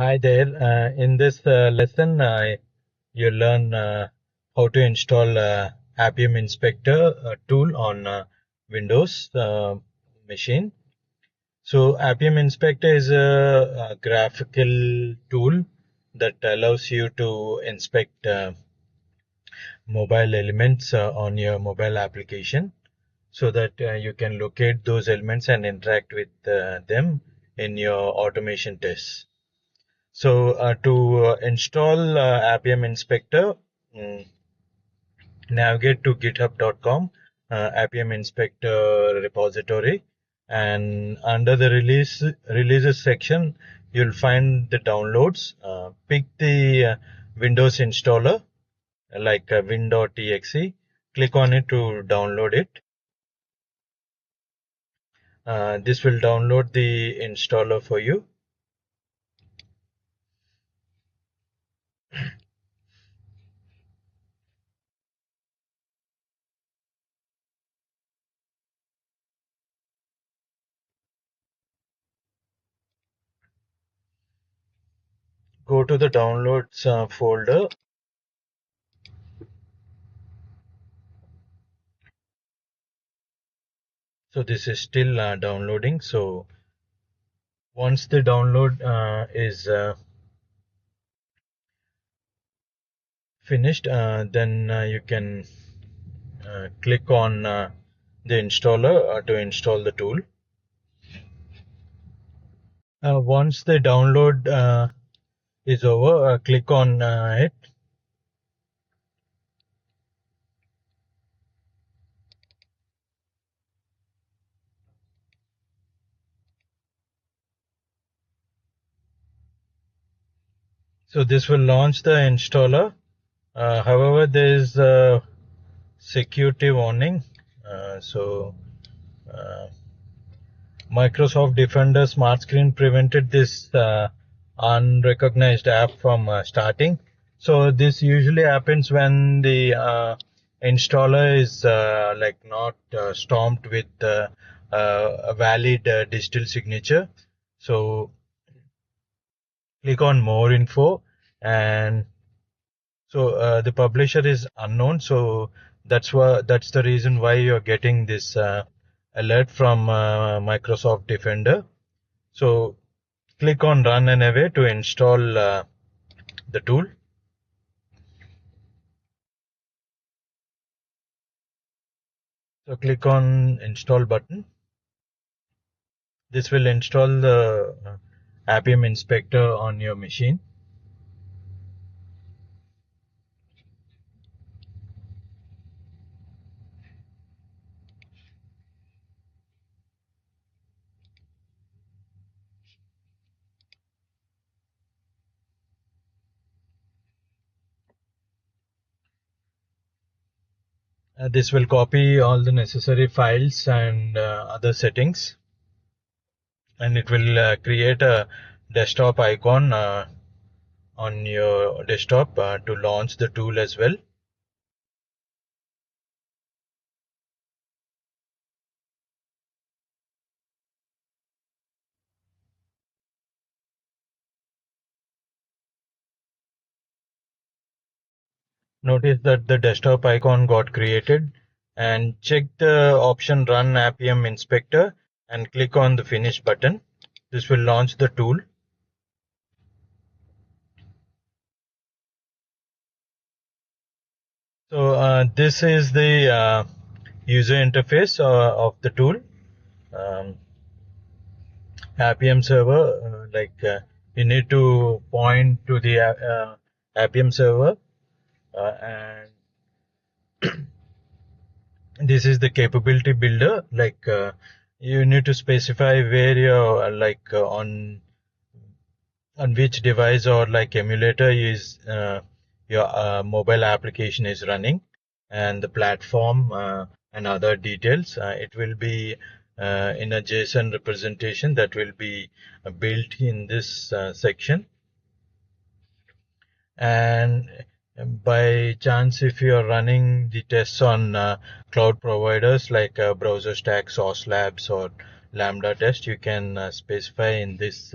Hi there. In this lesson, you learn how to install Appium Inspector tool on Windows machine. So Appium Inspector is a graphical tool that allows you to inspect mobile elements on your mobile application so that you can locate those elements and interact with them in your automation tests. So to install Appium Inspector, mm, navigate to github.com, Appium Inspector repository, and under the releases section, you'll find the downloads. Pick the Windows installer like win.exe. Click on it to download it. This will download the installer for you. Go to the downloads folder. So this is still downloading. So once the download is finished, then you can click on the installer to install the tool. Once the download is over, click on it. So this will launch the installer. However, there is a security warning. So Microsoft Defender Smart Screen prevented this unrecognized app from starting. So this usually happens when the installer is like not stamped with a valid digital signature. So click on more info, and so the publisher is unknown. So that's the reason why you're getting this alert from Microsoft Defender. So click on Run and Away to install the tool. So click on Install button. This will install the Appium Inspector on your machine. This will copy all the necessary files and other settings, and it will create a desktop icon on your desktop to launch the tool as well. Notice that the desktop icon got created, and check the option Run Appium Inspector and click on the Finish button. This will launch the tool. So this is the user interface of the tool. Appium server, you need to point to the Appium server, and this is the capability builder. You need to specify where you're on which device or like emulator is your mobile application is running, and the platform and other details. It will be in a JSON representation that will be built in this section. And by chance, if you are running the tests on cloud providers like Browser Stack, Sauce Labs, or Lambda test, you can specify in this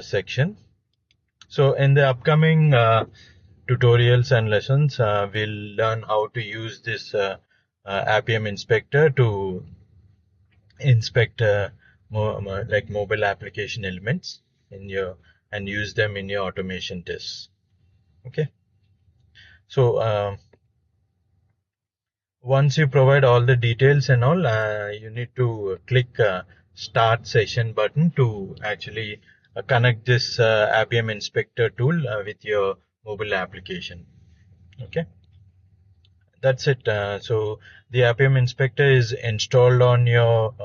section. So in the upcoming tutorials and lessons, we'll learn how to use this Appium inspector to inspect like mobile application elements in your and use them in your automation tests. Okay. So once you provide all the details and all, you need to click start session button to actually connect this Appium inspector tool with your mobile application. Okay, that's it. So the Appium inspector is installed on your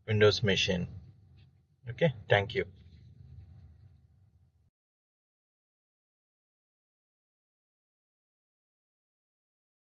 Windows machine. Okay, thank you.